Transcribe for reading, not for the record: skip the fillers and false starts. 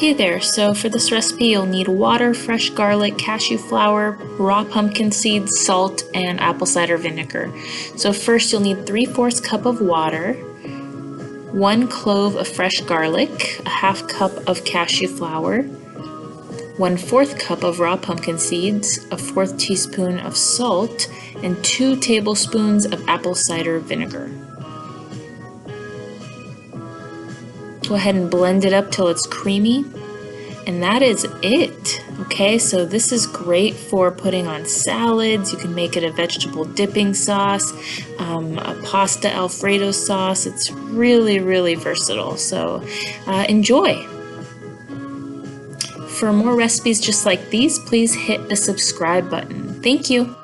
Okay there, so for this recipe you'll need water, fresh garlic, cashew flour, raw pumpkin seeds, salt, and apple cider vinegar. So first you'll need 3/4 cup of water, 1 clove of fresh garlic, a half cup of cashew flour, 1/4 cup of raw pumpkin seeds, a 1/4 teaspoon of salt, and 2 tablespoons of apple cider vinegar. Go ahead and blend it up till it's creamy, and that is it. Okay, so this is great for putting on salads. You can make it a vegetable dipping sauce, a pasta alfredo sauce. It's really, really versatile, so enjoy. For more recipes just like these, please hit the subscribe button. Thank you.